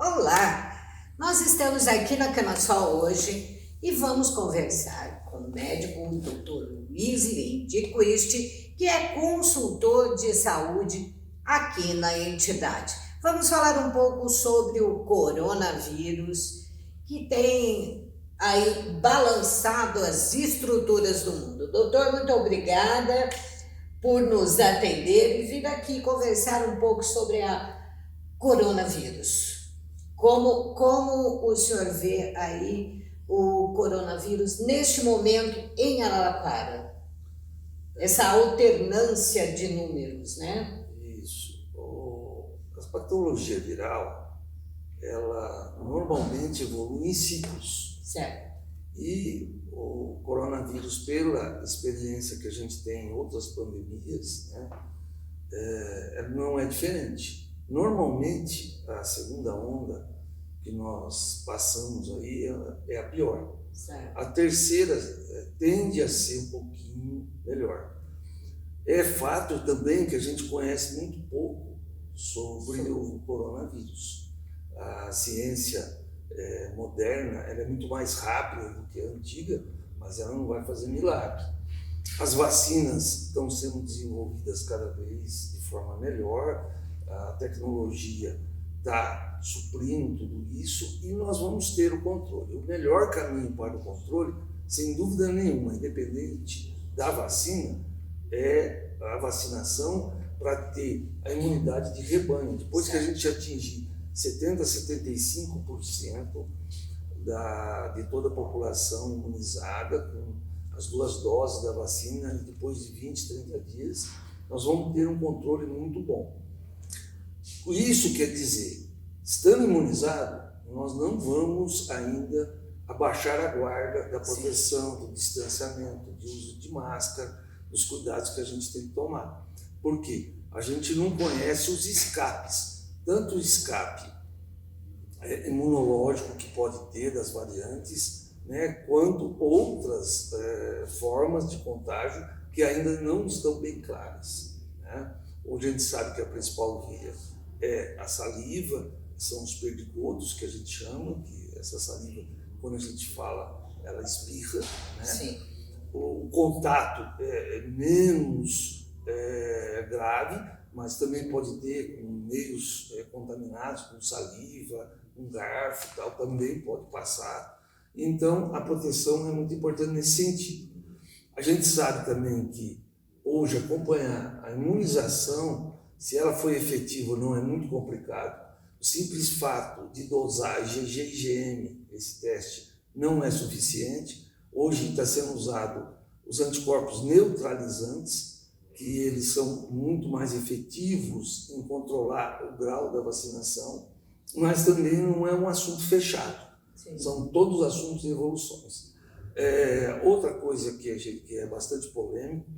Olá! Nós estamos aqui na Canaçol hoje e vamos conversar com o médico Dr. Luiz Irene Quist, que é consultor de saúde aqui na entidade. Vamos falar um pouco sobre o coronavírus, que tem aí balançado as estruturas do mundo. Doutor, muito obrigada por nos atender e vir aqui conversar um pouco sobre a coronavírus. Como o senhor vê aí o coronavírus neste momento em Araraquara? Essa alternância de números, né? Isso. A patologia viral, ela normalmente evolui em ciclos. Certo. E o coronavírus, pela experiência que a gente tem em outras pandemias, né, não é diferente. Normalmente, a segunda onda que nós passamos aí é a pior. Certo. A terceira tende a ser um pouquinho melhor. É fato também que a gente conhece muito pouco sobre o coronavírus. A ciência moderna, ela é muito mais rápida do que a antiga, mas ela não vai fazer milagre. As vacinas estão sendo desenvolvidas cada vez de forma melhor, a tecnologia está suprindo tudo isso e nós vamos ter o controle. O melhor caminho para o controle, sem dúvida nenhuma, independente da vacina, é a vacinação para ter a imunidade de rebanho. Depois que a gente atingir 70% a 75% de toda a população imunizada com as 2 doses da vacina, e depois de 20, 30 dias, nós vamos ter um controle muito bom. Isso quer dizer, estando imunizado, nós não vamos ainda abaixar a guarda da proteção, do distanciamento, do uso de máscara, dos cuidados que a gente tem que tomar. Por quê? A gente não conhece os escapes, tanto o escape imunológico que pode ter das variantes, né, quanto outras formas de contágio que ainda não estão bem claras, né? Hoje a gente sabe que a principal via é a saliva, são os perdigotos que a gente chama, que essa saliva, quando a gente fala, ela espirra, né? Sim. O contato é menos grave, mas também pode ter com meios contaminados, com saliva, com garfo e tal, também pode passar. Então, a proteção é muito importante nesse sentido. A gente sabe também que hoje acompanhar a imunização, se ela foi efetiva ou não, é muito complicado. O simples fato de dosar IgG e IgM, esse teste, não é suficiente. Hoje está sendo usado os anticorpos neutralizantes, que eles são muito mais efetivos em controlar o grau da vacinação, mas também não é um assunto fechado. Sim. São todos assuntos de evoluções. Outra coisa que é bastante polêmico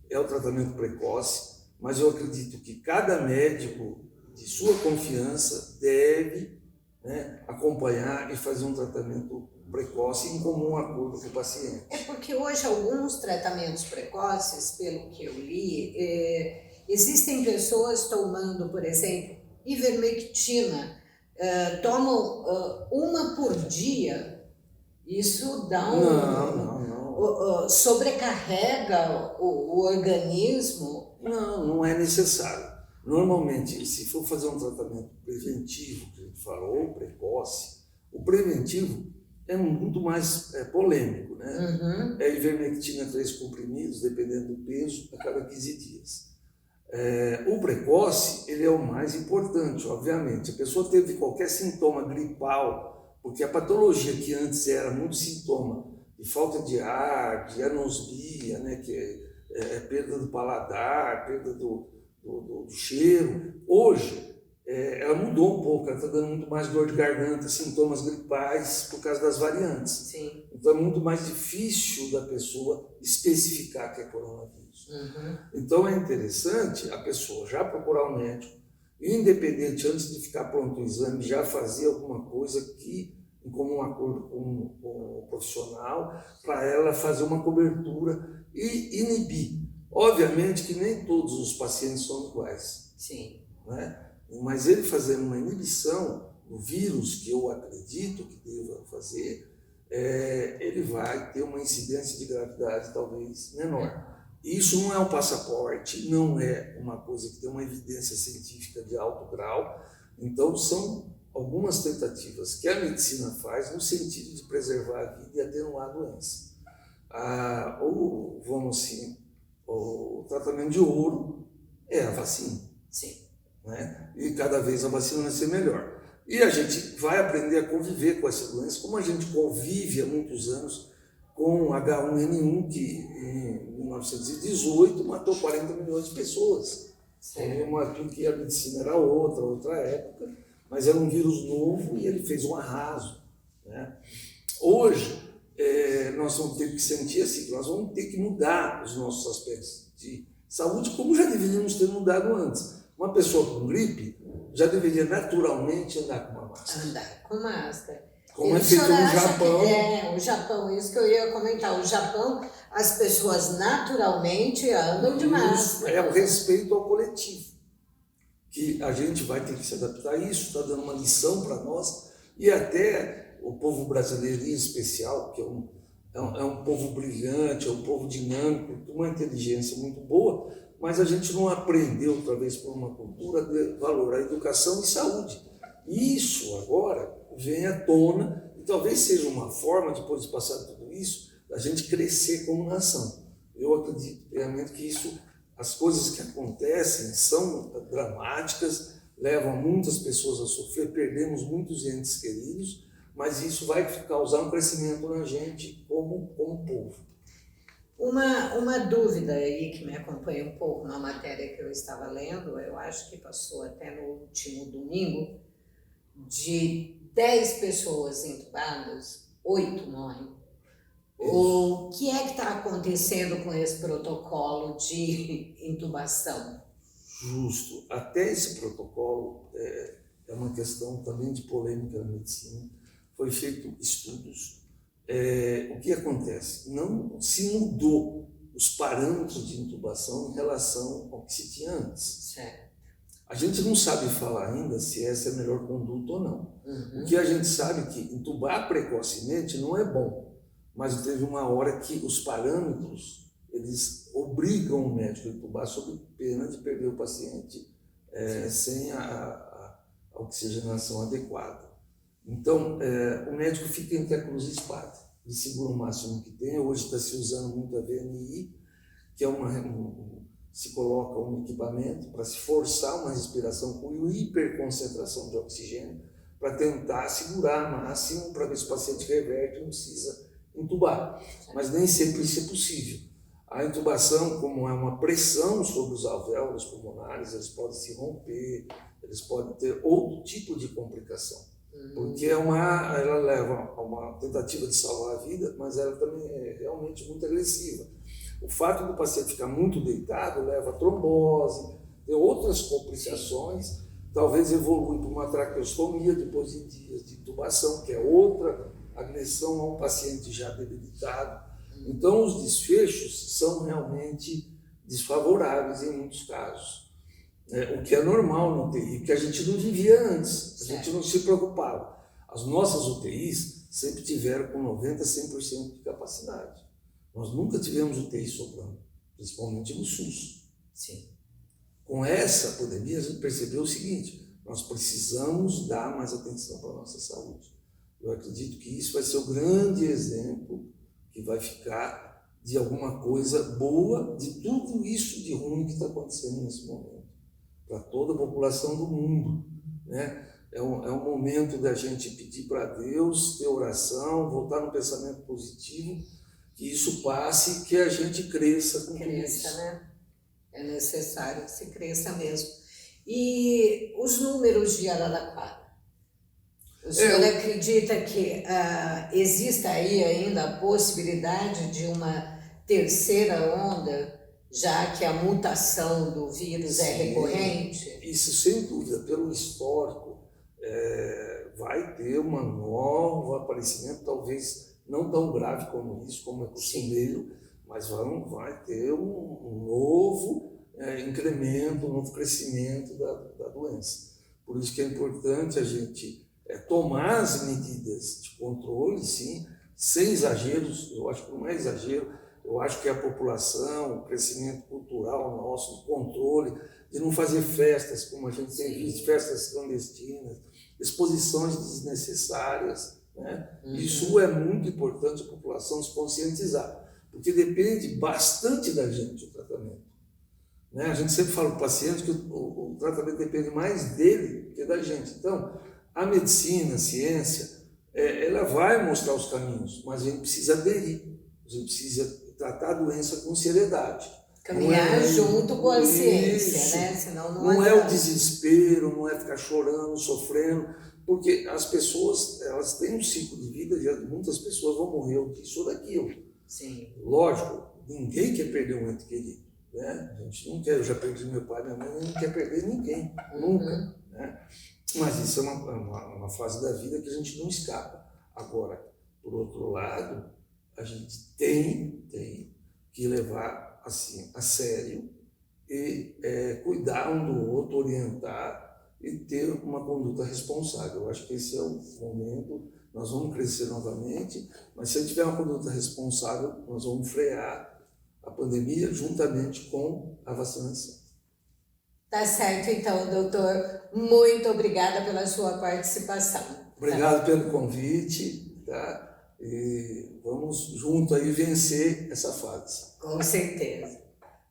é o tratamento precoce, mas eu acredito que cada médico de sua confiança deve, né, acompanhar e fazer um tratamento precoce em comum acordo com o paciente. É porque hoje alguns tratamentos precoces, pelo que eu li, existem pessoas tomando, por exemplo, ivermectina, tomam uma por dia. Isso dá sobrecarrega o organismo. Não é necessário. Normalmente, se for fazer um tratamento preventivo, que a gente fala, ou precoce, o preventivo é muito mais polêmico, né? Uhum. É ivermectina 3 comprimidos, dependendo do peso, a cada 15 dias. O precoce, ele é o mais importante, obviamente. A pessoa teve qualquer sintoma gripal, porque a patologia que antes era muito sintoma de falta de ar, de anosmia, né, que é perda do paladar, perda do cheiro, hoje ela mudou um pouco, ela está dando muito mais dor de garganta, sintomas gripais por causa das variantes. Sim. Então é muito mais difícil da pessoa especificar que é coronavírus. Uhum. Então é interessante a pessoa já procurar o médico, independente, antes de ficar pronto o exame, já fazer alguma coisa que, em comum acordo com o profissional, para ela fazer uma cobertura e inibir. Obviamente que nem todos os pacientes são iguais. Sim. Né? Mas ele fazendo uma inibição do vírus, que eu acredito que deva fazer, ele vai ter uma incidência de gravidade talvez menor. Isso não é um passaporte, não é uma coisa que tem uma evidência científica de alto grau. Então, são algumas tentativas que a medicina faz no sentido de preservar a vida e atenuar a doença. O tratamento de ouro é a vacina. Sim. Né? E cada vez a vacina vai ser melhor. E a gente vai aprender a conviver com essa doença, como a gente convive há muitos anos com H1N1, que em 1918 matou 40 milhões de pessoas. Porque a medicina era outra época, mas era um vírus novo e ele fez um arraso. Né? Hoje, nós vamos ter que sentir assim, que nós vamos ter que mudar os nossos aspectos de saúde, como já deveríamos ter mudado antes. Uma pessoa com gripe já deveria naturalmente andar com uma máscara. Andar com máscara. Como é feito no Japão. O Japão, isso que eu ia comentar. O Japão, as pessoas naturalmente andam de máscara. É o respeito ao coletivo, que a gente vai ter que se adaptar a isso, está dando uma lição para nós, e até o povo brasileiro em especial, que é um povo brilhante, é um povo dinâmico, com uma inteligência muito boa, mas a gente não aprendeu, talvez por uma cultura, de valor à educação e saúde. Isso agora vem à tona e talvez seja uma forma, depois de passar tudo isso, da gente crescer como nação. Eu acredito realmente que as coisas que acontecem são dramáticas, levam muitas pessoas a sofrer, perdemos muitos entes queridos, mas isso vai causar um crescimento na gente como povo. Uma dúvida aí que me acompanha um pouco na matéria que eu estava lendo, eu acho que passou até no último domingo, de 10 pessoas entubadas, 8 morrem. O que é que está acontecendo com esse protocolo de intubação? Justo. Até esse protocolo é uma questão também de polêmica na medicina. Foi feito estudos. O que acontece? Não se mudou os parâmetros de intubação em relação ao que se tinha antes. Certo. A gente não sabe falar ainda se essa é a melhor conduta ou não. Uhum. O que a gente sabe é que intubar precocemente não é bom, mas teve uma hora que os parâmetros eles obrigam o médico a intubar sob pena de perder o paciente sem a oxigenação adequada. Então, o médico fica entre a cruz e a espada. Ele segura o máximo que tem. Hoje está se usando muito a VNI, que é se coloca um equipamento para se forçar uma respiração com hiperconcentração de oxigênio para tentar segurar máximo para ver se o paciente reverte e não precisa intubar. Mas nem sempre isso é possível. A intubação, como é uma pressão sobre os alvéolos pulmonares, eles podem se romper, eles podem ter outro tipo de complicação. Porque ela leva a uma tentativa de salvar a vida, mas ela também é realmente muito agressiva. O fato do paciente ficar muito deitado leva a trombose, tem outras complicações, talvez evolui para uma traqueostomia depois de dias de intubação, que é outra agressão a um paciente já debilitado. Então, os desfechos são realmente desfavoráveis em muitos casos. O que é normal no UTI, que a gente não vivia antes, a gente não se preocupava. As nossas UTIs sempre tiveram com 90% a 100% de capacidade. Nós nunca tivemos UTI sobrando, principalmente no SUS. Sim. Com essa pandemia, a gente percebeu o seguinte: nós precisamos dar mais atenção para a nossa saúde. Eu acredito que isso vai ser o grande exemplo que vai ficar de alguma coisa boa de tudo isso de ruim que está acontecendo nesse momento, para toda a população do mundo, né? É um momento da gente pedir para Deus, ter oração, voltar no pensamento positivo, que isso passe, que a gente cresça com tudo isso. Né? É necessário que se cresça mesmo. E os números de Araraquara? O senhor acredita que existe aí ainda a possibilidade de uma terceira onda, já que a mutação do vírus é recorrente? Isso, sem dúvida, pelo histórico, vai ter um novo aparecimento, talvez não tão grave como isso, como é costumeiro, mas vai ter um novo incremento, um novo crescimento da doença. Por isso que é importante a gente tomar as medidas de controle, sim, sem exageros. Eu acho que não é exagero. Eu acho que a população, o crescimento cultural nosso, o controle, de não fazer festas, como a gente tem visto, festas clandestinas, exposições desnecessárias, né? Isso é muito importante a população se conscientizar, porque depende bastante da gente o tratamento. Né? A gente sempre fala para o paciente que o tratamento depende mais dele que da gente. Então, a medicina, a ciência, ela vai mostrar os caminhos, mas a gente precisa aderir, a gente precisa tratar a doença com seriedade. Caminhar junto com a ciência, isso, né? Senão não é o desespero, não é ficar chorando, sofrendo, porque as pessoas, elas têm um ciclo de vida, muitas pessoas vão morrer disso ou daquilo. Sim. Lógico, ninguém quer perder um ente querido, né? A gente não quer, eu já perdi meu pai, minha mãe, não quer perder ninguém, nunca, né? Mas isso é uma fase da vida que a gente não escapa. Agora, por outro lado, a gente tem que levar assim a sério e cuidar um do outro, orientar e ter uma conduta responsável. Eu acho que esse é o momento. Nós vamos crescer novamente, mas se a gente tiver uma conduta responsável, nós vamos frear a pandemia juntamente com a vacinação. Tá certo, então, doutor. Muito obrigada pela sua participação. Obrigado pelo convite, tá? E vamos junto aí vencer essa fase. Com certeza.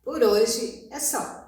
Por hoje é só.